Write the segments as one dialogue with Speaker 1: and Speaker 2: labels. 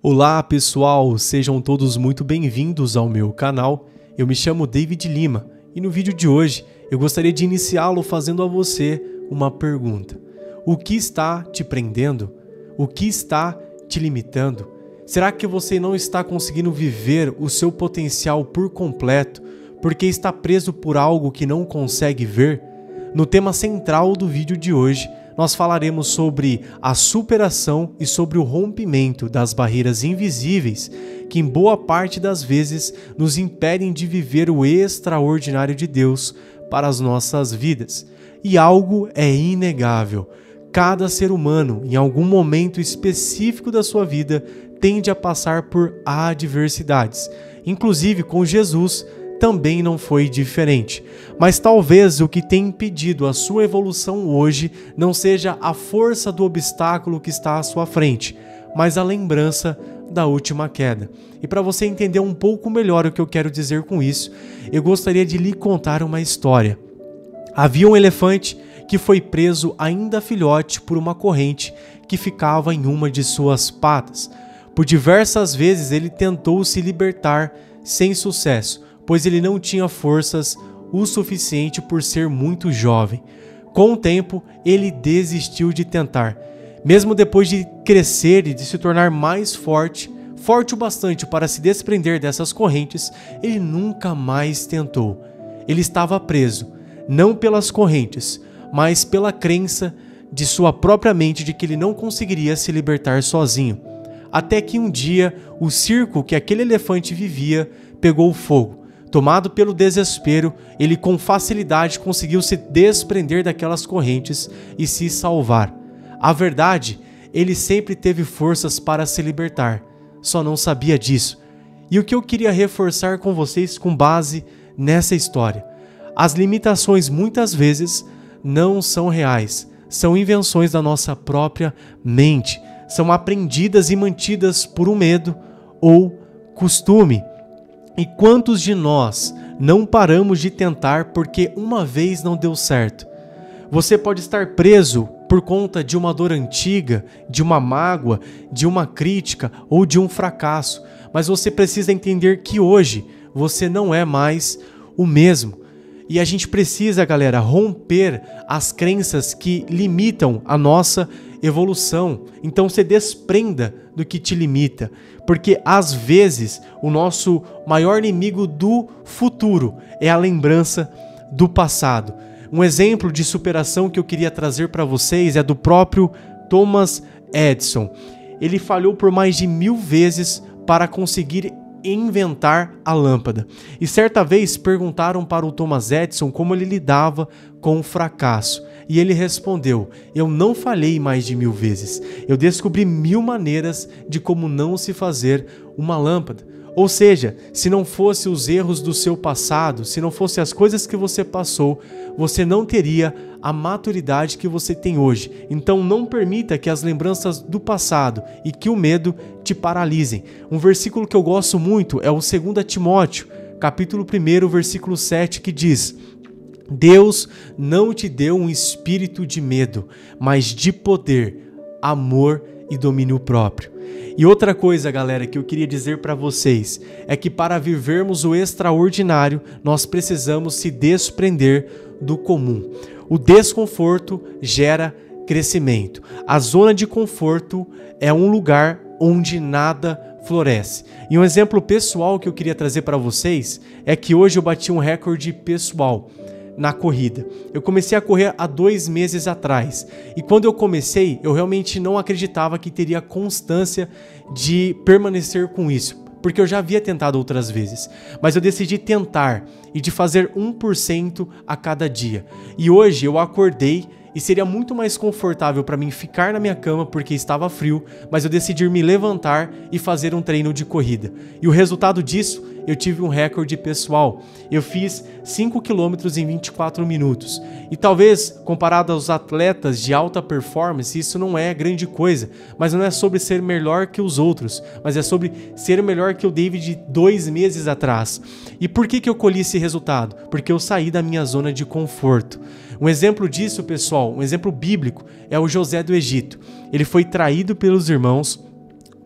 Speaker 1: Olá pessoal, sejam todos muito bem-vindos ao meu canal. Eu me chamo David Lima e no vídeo de hoje eu gostaria de iniciá-lo fazendo a você uma pergunta. O que está te prendendo? O que está te limitando? Será que você não está conseguindo viver o seu potencial por completo porque está preso por algo que não consegue ver? No tema central do vídeo de hoje, nós falaremos sobre a superação e sobre o rompimento das barreiras invisíveis que em boa parte das vezes nos impedem de viver o extraordinário de Deus para as nossas vidas. E algo é inegável: cada ser humano, em algum momento específico da sua vida, tende a passar por adversidades. Inclusive com Jesus também não foi diferente. Mas talvez o que tem impedido a sua evolução hoje não seja a força do obstáculo que está à sua frente, mas a lembrança da última queda. E para você entender um pouco melhor o que eu quero dizer com isso, eu gostaria de lhe contar uma história. Havia um elefante que foi preso ainda filhote por uma corrente que ficava em uma de suas patas. Por diversas vezes ele tentou se libertar sem sucesso, pois ele não tinha forças o suficiente por ser muito jovem. Com o tempo, ele desistiu de tentar. Mesmo depois de crescer e de se tornar mais forte o bastante para se desprender dessas correntes, ele nunca mais tentou. Ele estava preso, não pelas correntes, mas pela crença de sua própria mente de que ele não conseguiria se libertar sozinho. Até que um dia, o circo que aquele elefante vivia pegou fogo. Tomado pelo desespero, ele com facilidade conseguiu se desprender daquelas correntes e se salvar. A verdade, ele sempre teve forças para se libertar, só não sabia disso. E o que eu queria reforçar com vocês com base nessa história: as limitações muitas vezes não são reais, são invenções da nossa própria mente, são aprendidas e mantidas por um medo ou costume. E quantos de nós não paramos de tentar porque uma vez não deu certo? Você pode estar preso por conta de uma dor antiga, de uma mágoa, de uma crítica ou de um fracasso, mas você precisa entender que hoje você não é mais o mesmo. E a gente precisa, galera, romper as crenças que limitam a nossa evolução. Então se desprenda do que te limita, porque às vezes o nosso maior inimigo do futuro é a lembrança do passado. Um exemplo de superação que eu queria trazer para vocês é do próprio Thomas Edison. Ele falhou por mais de 1000 vezes para conseguir inventar a lâmpada. E certa vez perguntaram para o Thomas Edison como ele lidava com o fracasso. E ele respondeu: eu não falhei mais de 1000 vezes. Eu descobri 1000 maneiras de como não se fazer uma lâmpada. Ou seja, se não fosse os erros do seu passado, se não fosse as coisas que você passou, você não teria a maturidade que você tem hoje. Então não permita que as lembranças do passado e que o medo te paralisem. Um versículo que eu gosto muito é o 2 Timóteo, capítulo 1, versículo 7, que diz: Deus não te deu um espírito de medo, mas de poder, amor e domínio próprio. E outra coisa, galera, que eu queria dizer para vocês é que para vivermos o extraordinário, nós precisamos se desprender do comum. O desconforto gera crescimento. A zona de conforto é um lugar onde nada floresce. E um exemplo pessoal que eu queria trazer para vocês é que hoje eu bati um recorde pessoal na corrida. Eu comecei a correr há 2 meses atrás. E quando eu comecei, eu realmente não acreditava que teria constância de permanecer com isso, porque eu já havia tentado outras vezes. Mas eu decidi tentar e de fazer 1% a cada dia. E hoje eu acordei e seria muito mais confortável para mim ficar na minha cama porque estava frio, mas eu decidi me levantar e fazer um treino de corrida. E o resultado disso, eu tive um recorde pessoal. Eu fiz 5 km em 24 minutos. E talvez, comparado aos atletas de alta performance, isso não é grande coisa. Mas não é sobre ser melhor que os outros, mas é sobre ser melhor que o David de 2 meses atrás. E por que eu colhi esse resultado? Porque eu saí da minha zona de conforto. Um exemplo disso, pessoal, um exemplo bíblico, é o José do Egito. Ele foi traído pelos irmãos,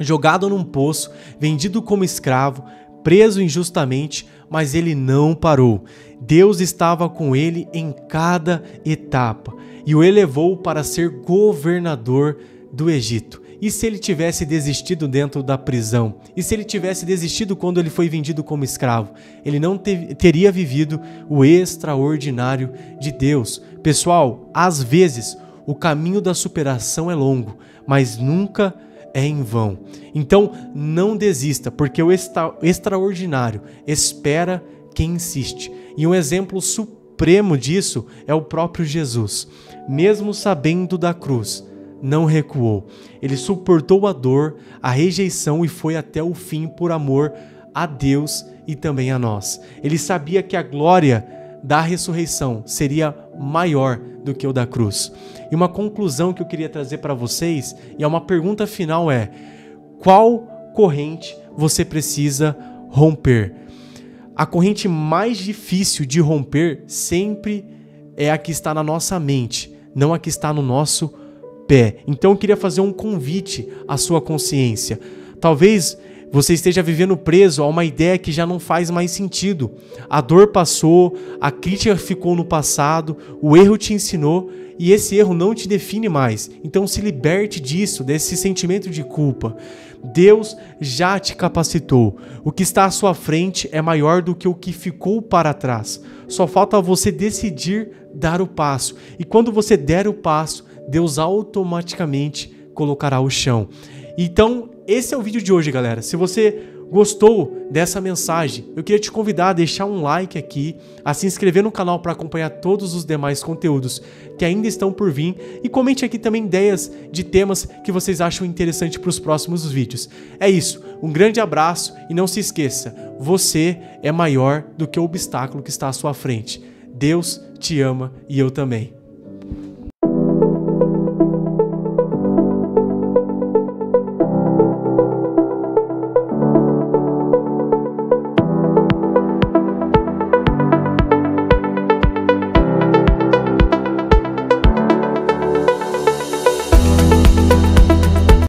Speaker 1: jogado num poço, vendido como escravo, preso injustamente, mas ele não parou. Deus estava com ele em cada etapa e o elevou para ser governador do Egito. E se ele tivesse desistido dentro da prisão? E se ele tivesse desistido quando ele foi vendido como escravo? Ele não teria vivido o extraordinário de Deus. Pessoal, às vezes o caminho da superação é longo, mas nunca é em vão. Então não desista, porque o extraordinário espera quem insiste. E um exemplo supremo disso é o próprio Jesus. Mesmo sabendo da cruz, não recuou. Ele suportou a dor, a rejeição e foi até o fim por amor a Deus e também a nós. Ele sabia que a glória da ressurreição seria maior do que o da cruz. E uma conclusão que eu queria trazer para vocês, e é uma pergunta final, é: qual corrente você precisa romper? A corrente mais difícil de romper sempre é a que está na nossa mente, não a que está no nosso pé. Então eu queria fazer um convite à sua consciência. Talvez você esteja vivendo preso a uma ideia que já não faz mais sentido. A dor passou, a crítica ficou no passado, o erro te ensinou e esse erro não te define mais. Então se liberte disso, desse sentimento de culpa. Deus já te capacitou. O que está à sua frente é maior do que o que ficou para trás. Só falta você decidir dar o passo. E quando você der o passo, Deus automaticamente colocará o chão. Então, esse é o vídeo de hoje, galera. Se você gostou dessa mensagem, eu queria te convidar a deixar um like aqui, a se inscrever no canal para acompanhar todos os demais conteúdos que ainda estão por vir e comente aqui também ideias de temas que vocês acham interessante para os próximos vídeos. É isso, um grande abraço e não se esqueça, você é maior do que o obstáculo que está à sua frente. Deus te ama e eu também.